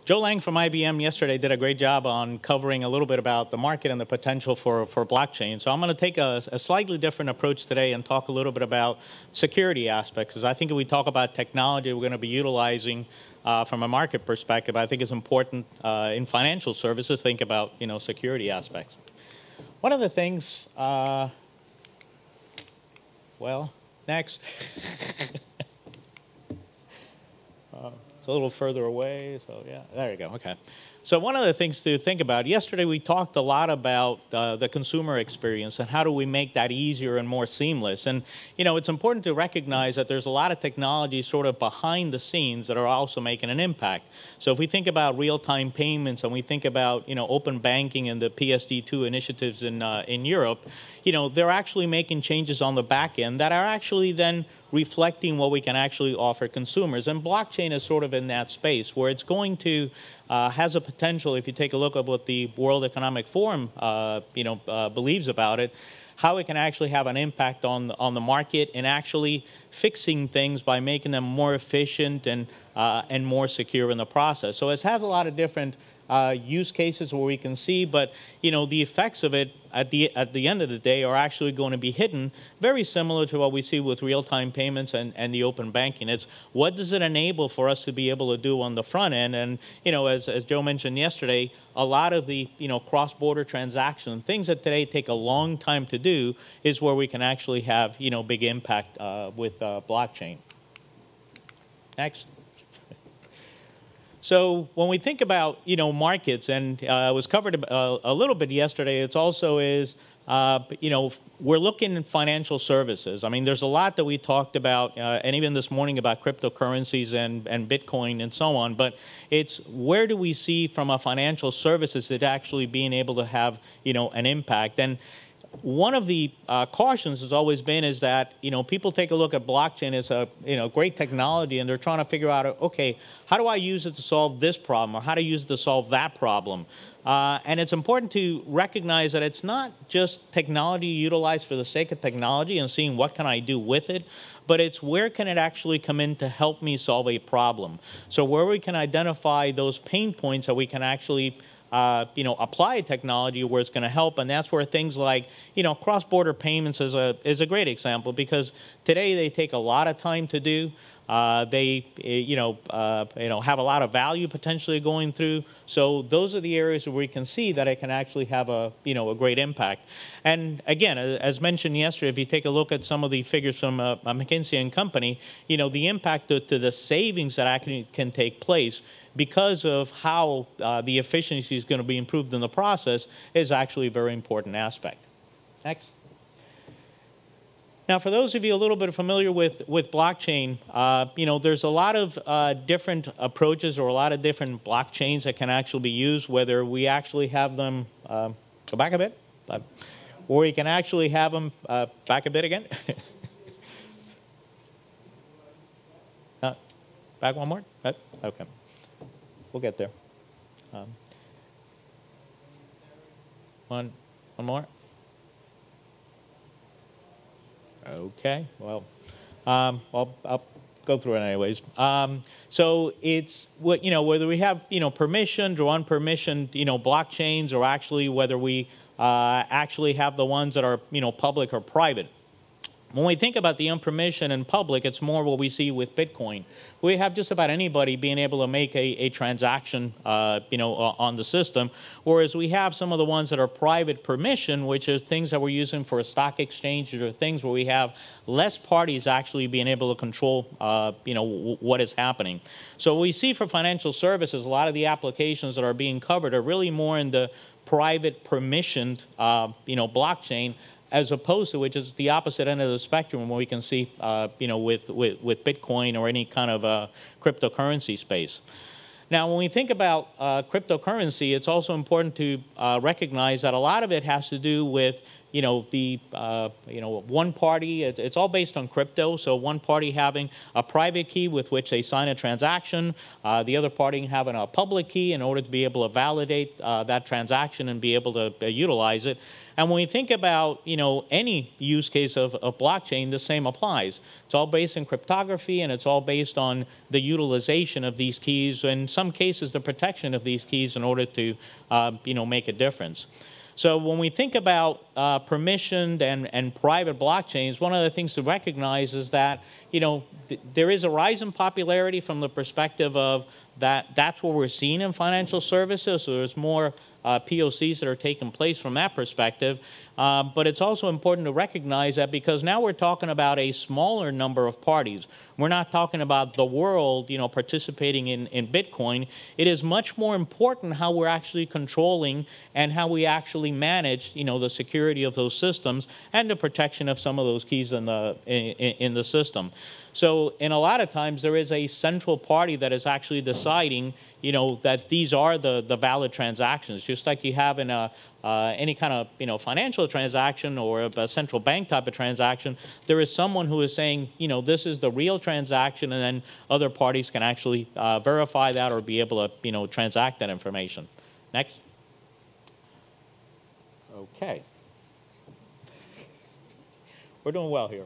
Joe Lang from IBM yesterday did a great job on covering a little bit about the market and the potential for blockchain. So I'm going to take a slightly different approach today and talk a little bit about security aspects, because I think if we talk about technology we're going to be utilizing from a market perspective, I think it's important in financial services to think about, security aspects. One of the things, well, next. It's a little further away, so yeah, there you go, okay. So one of the things to think about, yesterday we talked a lot about the consumer experience and how do we make that easier and more seamless. And, it's important to recognize that there's a lot of technology sort of behind the scenes that are also making an impact. So if we think about real-time payments and we think about, open banking and the PSD2 initiatives in Europe, they're actually making changes on the back end that are actually then reflecting what we can actually offer consumers. And blockchain is sort of in that space where it's going to, has a potential, if you take a look at what the World Economic Forum, believes about it, how it can actually have an impact on the market and actually fixing things by making them more efficient and more secure in the process. So it has a lot of different use cases where we can see, but the effects of it at the end of the day are actually going to be hidden, very similar to what we see with real-time payments and the open banking. It's what does it enable for us to be able to do on the front end, and as Joe mentioned yesterday, a lot of the cross-border transactions, things that today take a long time to do, is where we can actually have big impact with blockchain. Next. So when we think about, markets, and it was covered a little bit yesterday, it's also is, we're looking at financial services. I mean, there's a lot that we talked about, and even this morning about cryptocurrencies and Bitcoin and so on, but it's where do we see from a financial services it actually being able to have, an impact. And one of the cautions has always been is that, people take a look at blockchain as a, great technology, and they're trying to figure out, okay, how do I use it to solve this problem, or how to use it to solve that problem? And it's important to recognize that it's not just technology utilized for the sake of technology and seeing what can I do with it, but it's where can it actually come in to help me solve a problem. So where we can identify those pain points that we can actually apply technology where it's going to help, and that's where things like, cross-border payments is a great example, because today they take a lot of time to do. They, have a lot of value potentially going through. So those are the areas where we can see that it can actually have a, a great impact. And again, as mentioned yesterday, if you take a look at some of the figures from McKinsey and Company, the impact to the savings that actually can take place because of how the efficiency is going to be improved in the process is actually a very important aspect. Next. Now, for those of you a little bit familiar with blockchain, there's a lot of different approaches or a lot of different blockchains that can actually be used, whether we actually have them, go back a bit, or you can actually have them, back a bit again. Back one more? Okay. We'll get there. One more. Okay. Well, I'll go through it anyways. So it's whether we have permissioned or unpermissioned blockchains, or actually whether we actually have the ones that are public or private. When we think about the unpermissioned and public, it's more what we see with Bitcoin. We have just about anybody being able to make a transaction, on the system, whereas we have some of the ones that are private permission, which are things that we're using for stock exchanges or things where we have less parties actually being able to control, what is happening. So what we see for financial services, a lot of the applications that are being covered are really more in the private permissioned, blockchain, as opposed to, which is the opposite end of the spectrum, where we can see, with Bitcoin or any kind of cryptocurrency space. Now, when we think about cryptocurrency, it's also important to recognize that a lot of it has to do with, one party, it's all based on crypto, so one party having a private key with which they sign a transaction, the other party having a public key in order to be able to validate that transaction and be able to utilize it. And when we think about, any use case of blockchain, the same applies. It's all based in cryptography, and it's all based on the utilization of these keys, in some cases the protection of these keys in order to, make a difference. So when we think about permissioned and private blockchains, one of the things to recognize is that, there is a rise in popularity from the perspective of that's what we're seeing in financial services. So there's more POCs that are taking place from that perspective. But it's also important to recognize that because now we're talking about a smaller number of parties. We're not talking about the world, participating in Bitcoin. It is much more important how we're actually controlling and how we actually manage, the security of those systems and the protection of some of those keys in the system. So in a lot of times there is a central party that is actually deciding, that these are the valid transactions, just like you have in any kind of financial transaction or a central bank type of transaction. There is someone who is saying, this is the real transaction, and then other parties can actually verify that or be able to transact that information. Next. Okay. We're doing well here.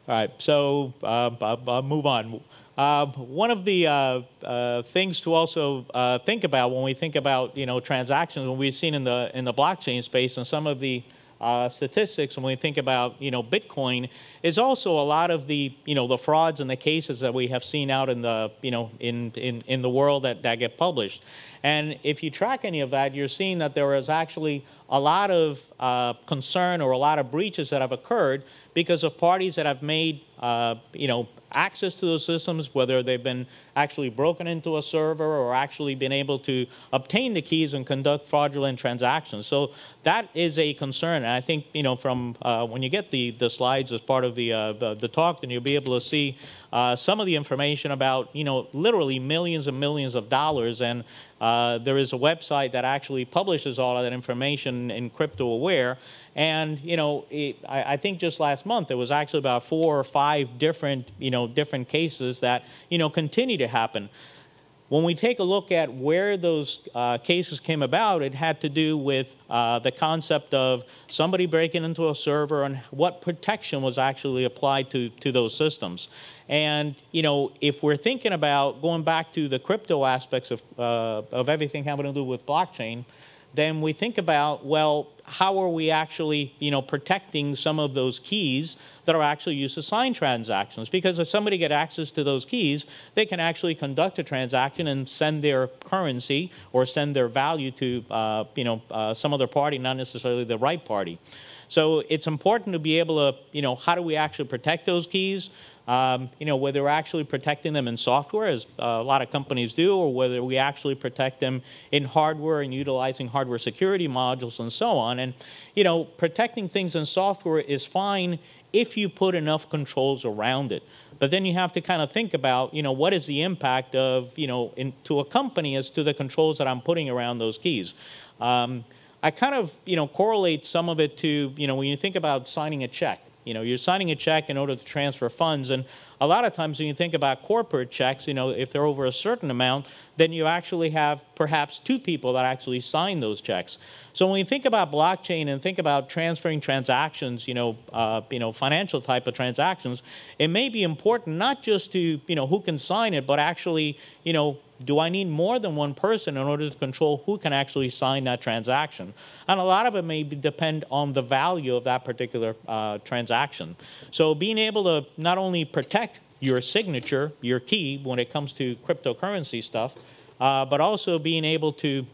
All right, so I'll move on. One of the things to also think about when we think about transactions, when we've seen in the blockchain space and some of the statistics when we think about Bitcoin, is also a lot of the the frauds and the cases that we have seen out in the in the world that get published. And if you track any of that, you're seeing that there is actually a lot of concern or a lot of breaches that have occurred because of parties that have made access to those systems, whether they've been actually broken into a server or actually been able to obtain the keys and conduct fraudulent transactions. So that is a concern. And I think from when you get the slides as part of the talk, then you'll be able to see some of the information about literally millions and millions of dollars. And there is a website that actually publishes all of that information in Crypto Aware. And I think just last month there was actually about 4 or 5 different different cases that continue to happen. When we take a look at where those cases came about, it had to do with the concept of somebody breaking into a server and what protection was actually applied to those systems. And if we're thinking about going back to the crypto aspects of everything having to do with blockchain, then we think about, well, how are we actually, protecting some of those keys that are actually used to sign transactions? Because if somebody gets access to those keys, they can actually conduct a transaction and send their currency or send their value to, some other party, not necessarily the right party. So it's important to be able to, how do we actually protect those keys? Whether we're actually protecting them in software, as a lot of companies do, or whether we actually protect them in hardware and utilizing hardware security modules and so on. And, protecting things in software is fine if you put enough controls around it. But then you have to kind of think about, what is the impact of, to a company as to the controls that I'm putting around those keys. I kind of, correlate some of it to, when you think about signing a check. You're signing a check in order to transfer funds, and a lot of times when you think about corporate checks, if they're over a certain amount, then you actually have perhaps 2 people that actually sign those checks. So when you think about blockchain and think about transferring transactions, financial type of transactions, it may be important not just to, who can sign it, but actually, do I need more than one person in order to control who can actually sign that transaction? And a lot of it may depend on the value of that particular transaction. So being able to not only protect your signature, your key, when it comes to cryptocurrency stuff, but also being able to,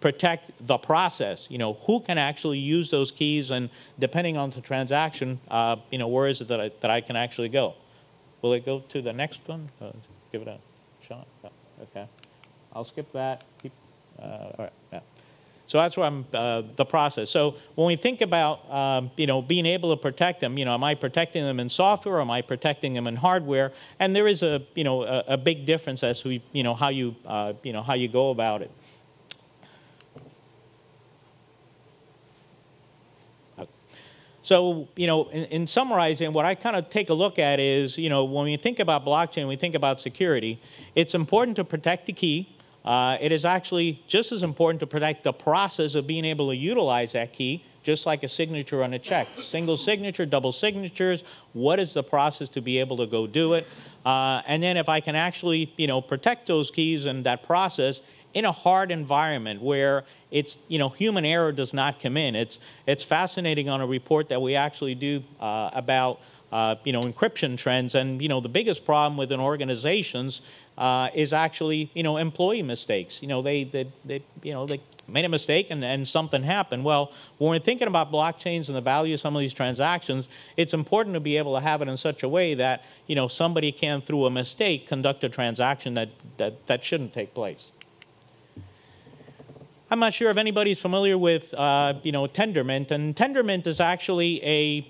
protect the process. Who can actually use those keys, and depending on the transaction, where is it that I can actually go? Will it go to the next one? Give it a shot. Oh, okay, I'll skip that. All right. Yeah. So that's where I'm the process. So when we think about being able to protect them, am I protecting them in software, or am I protecting them in hardware? And there is a a big difference as to how you go about it. So, in summarizing, what I kind of take a look at is, when we think about blockchain, we think about security, it's important to protect the key. It is actually just as important to protect the process of being able to utilize that key, just like a signature on a check. Single signature, double signatures, what is the process to be able to go do it? And then if I can actually, protect those keys and that process in a hard environment where it's, human error does not come in. It's fascinating on a report that we actually do about, encryption trends. And, the biggest problem within organizations is actually, employee mistakes. They made a mistake and something happened. Well, when we're thinking about blockchains and the value of some of these transactions, it's important to be able to have it in such a way that, somebody can, through a mistake, conduct a transaction that shouldn't take place. I'm not sure if anybody's familiar with, Tendermint, and Tendermint is actually a,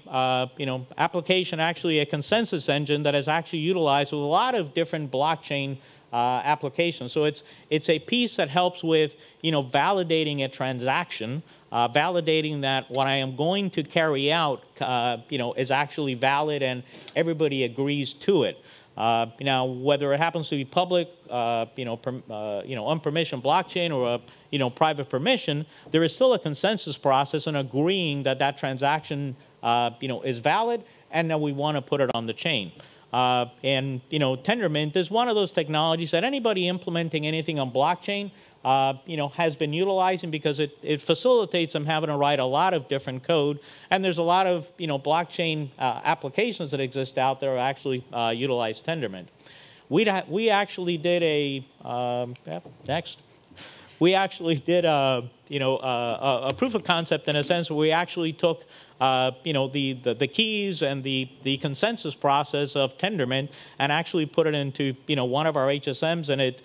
application, actually a consensus engine that is actually utilized with a lot of different blockchain applications. So it's a piece that helps with, validating a transaction, validating that what I am going to carry out, is actually valid and everybody agrees to it. Now, whether it happens to be public, unpermissioned blockchain or a, private permission, there is still a consensus process in agreeing that that transaction, is valid and that we want to put it on the chain. Tendermint is one of those technologies that anybody implementing anything on blockchain, has been utilizing because it facilitates them having to write a lot of different code. And there's a lot of, blockchain applications that exist out there that actually utilize Tendermint. We actually did a, next. We actually did a proof of concept in a sense where we actually took the keys and the consensus process of Tendermint and actually put it into one of our HSMs, and it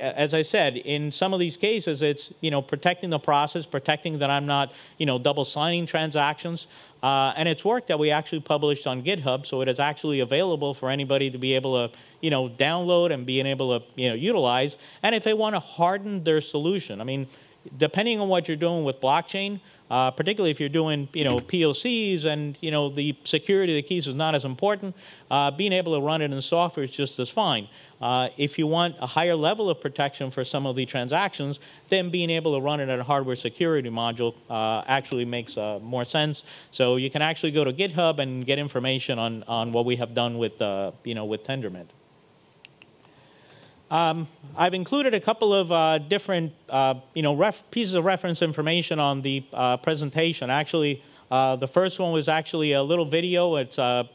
as I said, in some of these cases it's protecting the process, protecting that I'm not double signing transactions, and it's work that we actually published on GitHub, so it is actually available for anybody to be able to download and being able to utilize. And if they want to harden their solution, I mean, depending on what you're doing with blockchain, particularly if you're doing POCs and the security of the keys is not as important, being able to run it in software is just as fine. If you want a higher level of protection for some of the transactions, then being able to run it in a hardware security module actually makes more sense. So you can actually go to GitHub and get information on what we have done with with Tendermint. I've included a couple of different, pieces of reference information on the presentation. Actually, the first one was actually a little video. It's, a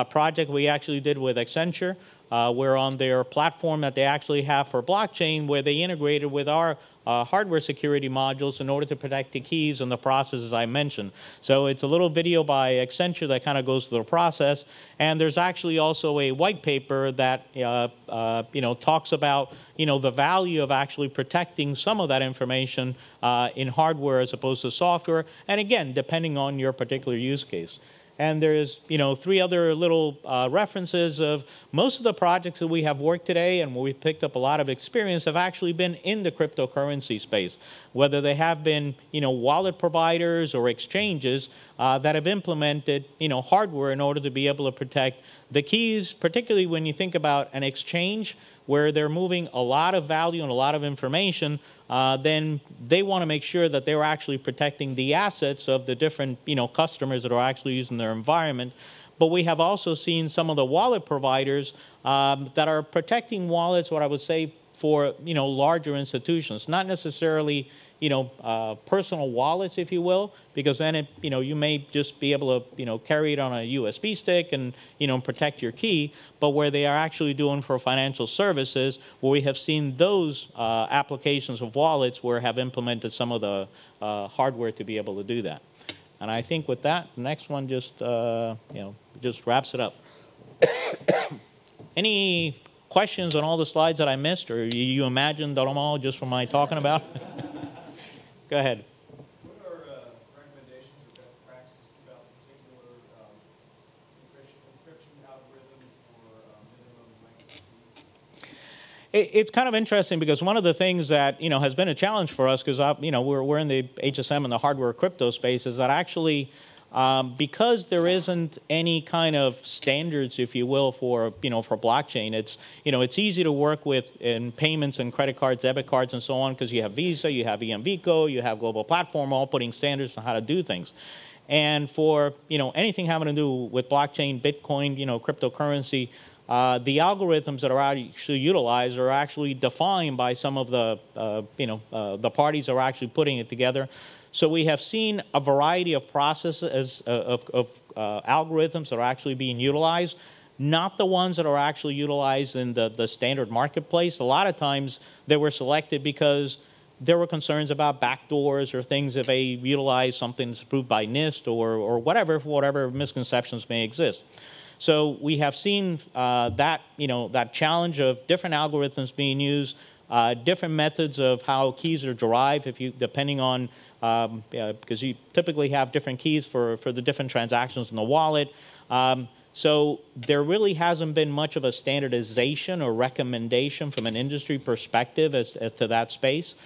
project we actually did with Accenture. We're on their platform that they actually have for blockchain, where they integrated with our hardware security modules in order to protect the keys and the processes I mentioned. So it's a little video by Accenture that kind of goes through the process. And there's actually also a white paper that talks about the value of actually protecting some of that information in hardware as opposed to software. And again, depending on your particular use case. And there's, three other little references of most of the projects that we have worked today and where we've picked up a lot of experience have actually been in the cryptocurrency space, whether they have been, wallet providers or exchanges that have implemented, hardware in order to be able to protect the keys, particularly when you think about an exchange where they're moving a lot of value and a lot of information, then they want to make sure that they're actually protecting the assets of the different customers that are actually using their environment. But we have also seen some of the wallet providers that are protecting wallets, what I would say, for larger institutions, not necessarily personal wallets, if you will, because then it, you may just be able to carry it on a USB stick and protect your key, but where they are actually doing for financial services, where we have seen those applications of wallets where have implemented some of the hardware to be able to do that. And I think with that, the next one just just wraps it up. Any questions on all the slides that I missed, or you imagined them all just from my talking about? Go ahead. What are recommendations or best practices about particular encryption algorithms or minimum length of keys? It's kind of interesting because one of the things that has been a challenge for us, because we're in the HSM and the hardware crypto space, is that actually because there isn't any kind of standards, if you will, for blockchain. It's easy to work with in payments and credit cards, debit cards, and so on, because you have Visa, you have EMVCo, you have Global Platform, all putting standards on how to do things. And for anything having to do with blockchain, Bitcoin, cryptocurrency. The algorithms that are actually utilized are actually defined by some of the parties that are actually putting it together. So we have seen a variety of processes of algorithms that are actually being utilized, not the ones that are actually utilized in the standard marketplace. A lot of times they were selected because there were concerns about backdoors or things if they utilize something that's approved by NIST or whatever misconceptions may exist. So we have seen that challenge of different algorithms being used, different methods of how keys are derived, depending on because you typically have different keys for the different transactions in the wallet. So there really hasn't been much of a standardization or recommendation from an industry perspective as to that space.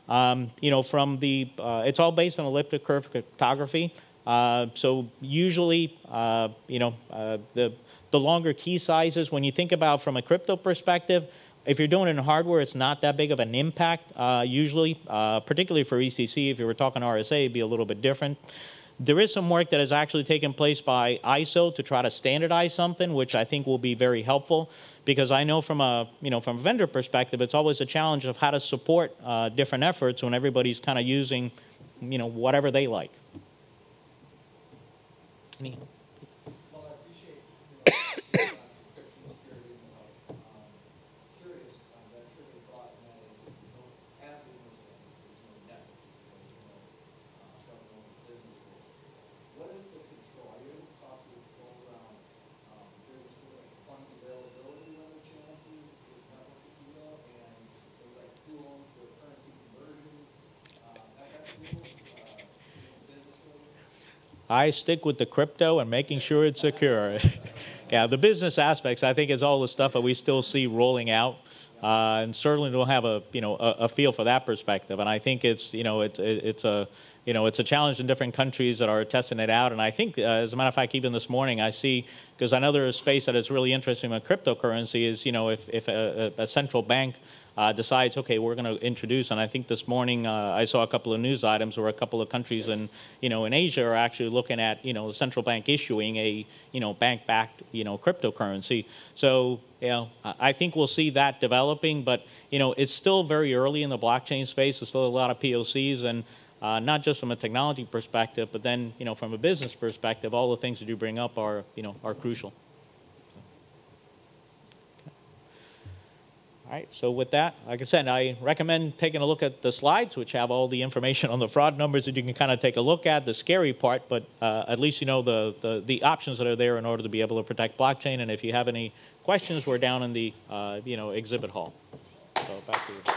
It's all based on elliptic curve cryptography. So usually, the longer key sizes, when you think about from a crypto perspective, if you're doing it in hardware, it's not that big of an impact, usually, particularly for ECC. If you were talking RSA, it'd be a little bit different. There is some work that has actually taken place by ISO to try to standardize something, which I think will be very helpful, because I know from a vendor perspective, it's always a challenge of how to support different efforts when everybody's kind of using, whatever they like. Any? Well, I appreciate encryption security and curious. That triggered thought, and that is if you don't have the understanding, there's no network, government business rules. What is the control? Are you able to talk to the control around business rules, like funds availability when the channel to this network, if you will, and things like who owns the currency conversion, FX rules, business rules? I stick with the crypto and making sure it's secure. Yeah, the business aspects, I think, is all the stuff that we still see rolling out, and certainly don't have a feel for that perspective. And I think it's a challenge in different countries that are testing it out. And I think, as a matter of fact, even this morning I see, because another space that is really interesting with cryptocurrency is if a central bank decides, okay, we're going to introduce, and I think this morning I saw a couple of news items where a couple of countries in Asia are actually looking at the central bank issuing a bank-backed cryptocurrency. So I think we'll see that developing, but it's still very early in the blockchain space. There's still a lot of POCs, and not just from a technology perspective, but then from a business perspective, all the things that you bring up are crucial. All right, so with that, like I said, I recommend taking a look at the slides, which have all the information on the fraud numbers that you can kind of take a look at, the scary part, but at least the options that are there in order to be able to protect blockchain. And if you have any questions, we're down in the exhibit hall. So back to you.